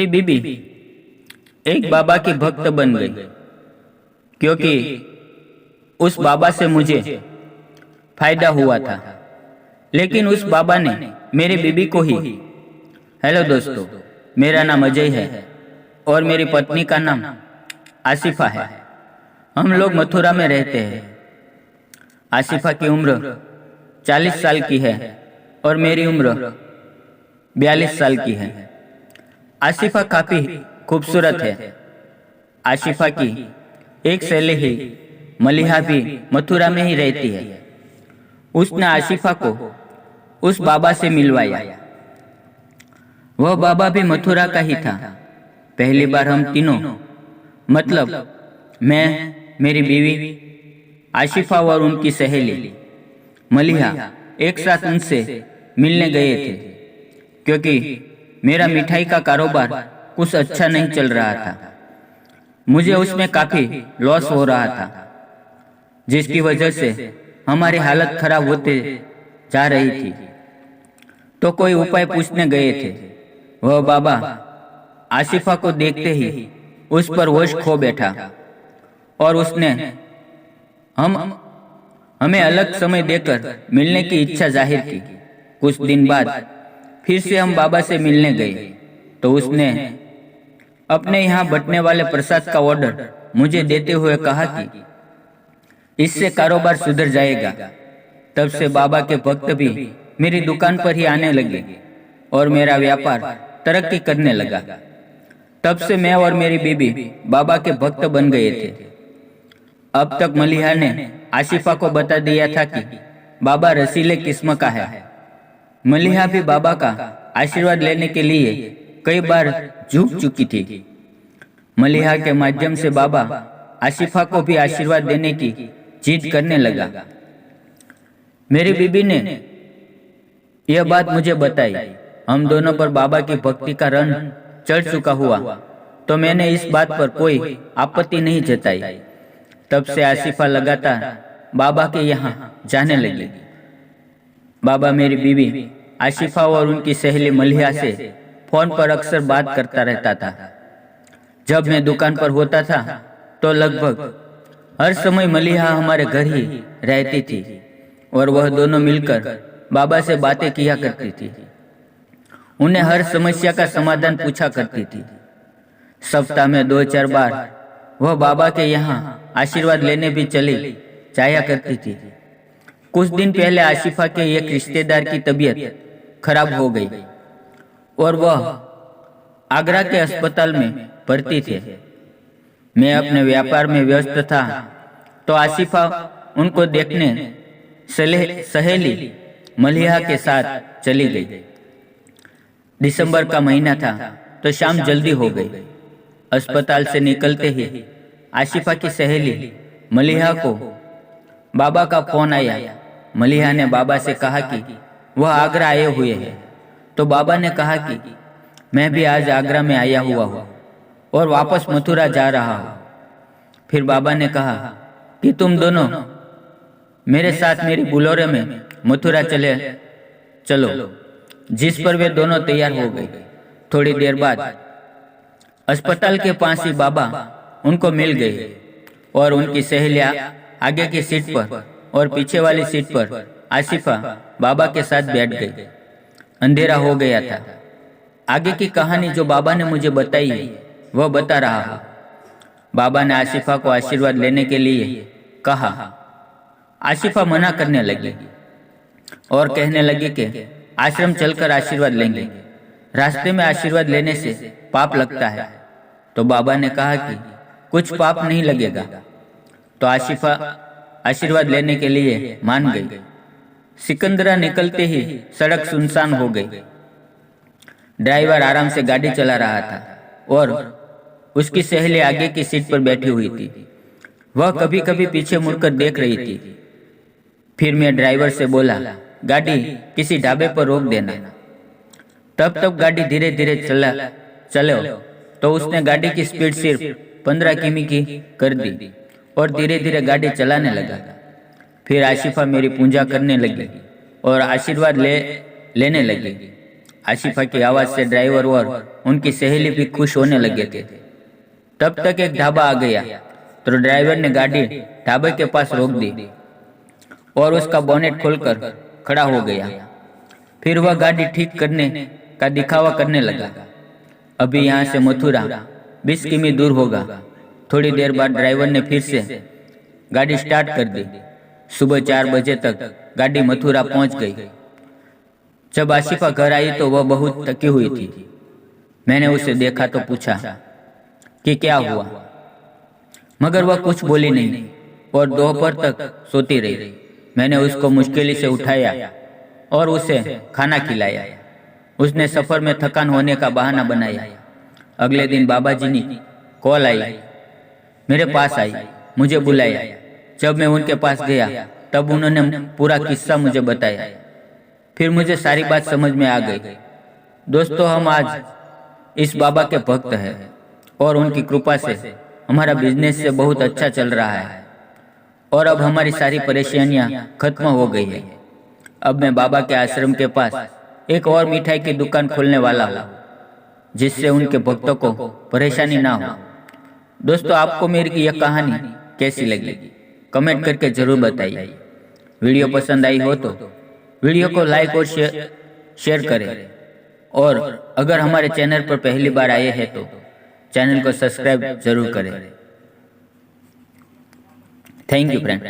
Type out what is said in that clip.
बीबी एक बाबा की भक्त बन गई, क्योंकि उस बाबा से मुझे फायदा हुआ था। लेकिन उस बाबा ने मेरी बीबी को ही। हेलो दोस्तों, मेरा नाम अजय है और मेरी पत्नी का नाम आसिफा है। हम लोग मथुरा में रहते हैं। आसिफा की उम्र 40 साल की है और मेरी उम्र 42 साल की है। आसिफा काफी खूबसूरत है। आसिफा की एक सहेली ही मलिहा भी मथुरा में ही रहती है। उसने आसिफा को उस बाबा से मिलवाया। वह बाबा भी मथुरा का ही था। पहली बार हम तीनों, मतलब मैं, मेरी बीवी आसिफा और उनकी सहेली मलिहा, एक साथ उनसे मिलने गए थे, क्योंकि मेरा मिठाई का कारोबार कुछ अच्छा नहीं चल रहा था। मुझे उसमें काफी लॉस हो रहा था, जिसकी वजह से हमारी हालत खराब होते जा रही थी। तो कोई उपाय पूछने गए थे। वह बाबा आसिफा को देखते ही उस पर होश खो बैठा और उसने हमें अलग समय देकर मिलने की इच्छा जाहिर की। कुछ दिन बाद फिर से हम बाबा से मिलने गए, तो उसने अपने यहाँ बंटने वाले प्रसाद का ऑर्डर मुझे देते हुए कहा कि इससे कारोबार सुधर जाएगा। तब से बाबा के भक्त भी मेरी दुकान पर ही आने लगे और मेरा व्यापार तरक्की करने लगा। तब से मैं और मेरी बीबी बाबा के भक्त बन गए थे। अब तक मलिहा ने आसिफा को बता दिया था कि बाबा रसीले किस्म का है। मलिहा भी बाबा का आशीर्वाद लेने के लिए कई बार झुक चुकी थी। मलिहा के माध्यम से बाबा आसिफा को भी आशीर्वाद देने की जिद करने लगा। मेरी बीबी ने यह बात मुझे बताई। हम दोनों पर बाबा की भक्ति का रंग चढ़ चुका हुआ, तो मैंने इस बात पर कोई आपत्ति नहीं जताई। तब से आसिफा लगातार बाबा के यहाँ जाने लगी। बाबा मेरी बीबी आसिफा और उनकी सहेली मलिहा से फोन पर अक्सर बात करता रहता था। जब मैं दुकान पर होता था तो लगभग हर समय मलिहा हमारे घर ही रहती थी और वह दोनों मिलकर बाबा से बातें किया करती थी। उन्हें हर समस्या का समाधान पूछा करती थी। सप्ताह में 2-4 बार वह बाबा के यहाँ आशीर्वाद लेने भी चली जाया करती थी। कुछ दिन पहले आसिफा के एक रिश्तेदार की तबीयत खराब हो गई और वह आगरा के अस्पताल में भर्ती थे। मैं अपने व्यापार में व्यस्त था, तो आसिफा उनको देखने सहेली मलिहा के साथ चली गई। दिसंबर का महीना था, तो शाम जल्दी हो गई। अस्पताल से निकलते ही आसिफा की सहेली मलिहा को बाबा का फोन आया। मलिहा ने बाबा से कहा कि वह आगरा आए हुए हैं। तो बाबा ने कहा कि मैं भी आज आगरा में आया हुआ हूँ और वापस मथुरा जा रहा हूँ। फिर बाबा ने कहा कि तुम दोनों मेरे साथ मेरी बुलोरे में मथुरा चलो, जिस पर वे दोनों तैयार हो गए। थोड़ी देर बाद अस्पताल के पास ही बाबा उनको मिल गए और उनकी सहेलियां आगे की सीट पर और पीछे वाली सीट पर आसिफा बाबा के साथ बैठ गई। अंधेरा हो गया था। आगे की कहानी जो बाबा ने मुझे बताई है वह बता रहा हूँ। बाबा ने आसिफा को आशीर्वाद लेने के लिए कहा। आसिफा मना करने लगी और कहने लगी कि आश्रम चलकर आशीर्वाद लेंगे। रास्ते में आशीर्वाद लेने से पाप लगता है। तो बाबा ने कहा कि कुछ पाप नहीं लगेगा। तो आसिफा आशीर्वाद लेने के लिए मान गई। सिकंदरा निकलते ही सड़क सुनसान हो गई। ड्राइवर आराम से गाड़ी चला रहा था और उसकी सहेली आगे की सीट पर बैठी हुई थी। वह कभी कभी पीछे मुड़कर देख रही थी। फिर मैं ड्राइवर से बोला, गाड़ी किसी ढाबे पर रोक देना। तब तक गाड़ी धीरे धीरे चलो, तो उसने गाड़ी की स्पीड सिर्फ 15 किमी की कर दी और धीरे धीरे गाड़ी चलाने लगा। फिर आसिफा मेरी पूजा करने लगी और आशीर्वाद लेने लगी। आशिफा की आवाज से ड्राइवर और उनकी सहेली भी खुश होने लगे थे। तब तक एक ढाबा आ गया तो ड्राइवर ने गाड़ी ढाबे के पास रोक दी और उसका बोनेट खोलकर खड़ा हो गया। फिर वह गाड़ी ठीक करने का दिखावा करने लगा। अभी यहाँ से मथुरा 20 किमी दूर होगा। थोड़ी देर बाद ड्राइवर ने फिर से गाड़ी स्टार्ट कर दी। सुबह 4 बजे तक गाड़ी मथुरा पहुंच गई। जब आशिफा घर आई तो वह बहुत थकी हुई थी। मैंने उसे देखा तो पूछा कि क्या हुआ, मगर वह कुछ बोली नहीं और दोपहर तक सोती रही। मैंने उसको मुश्किल से उठाया और उसे खाना खिलाया। उसने सफर में थकान होने का बहाना बनाया। अगले दिन बाबा जी ने कॉल आई, मेरे पास आई, मुझे बुलाया। जब मैं उनके पास गया तब उन्होंने पूरा किस्सा मुझे बताया। फिर मुझे सारी बात समझ में आ गई। दोस्तों, हम आज इस बाबा के भक्त हैं और उनकी कृपा से हमारा बिजनेस से बहुत अच्छा चल रहा है और अब हमारी सारी परेशानियां खत्म हो गई है। अब मैं बाबा के आश्रम के पास एक और मिठाई की दुकान खोलने वाला हूँ, जिससे उनके भक्तों को परेशानी ना हो। दोस्तों, आपको मेरी यह कहानी कैसी लगी कमेंट करके जरूर बताइए। वीडियो पसंद आई हो तो वीडियो को लाइक और शेयर करें और अगर हमारे चैनल पर पहली बार आए हैं तो चैनल को सब्सक्राइब जरूर करें। Thank you friend.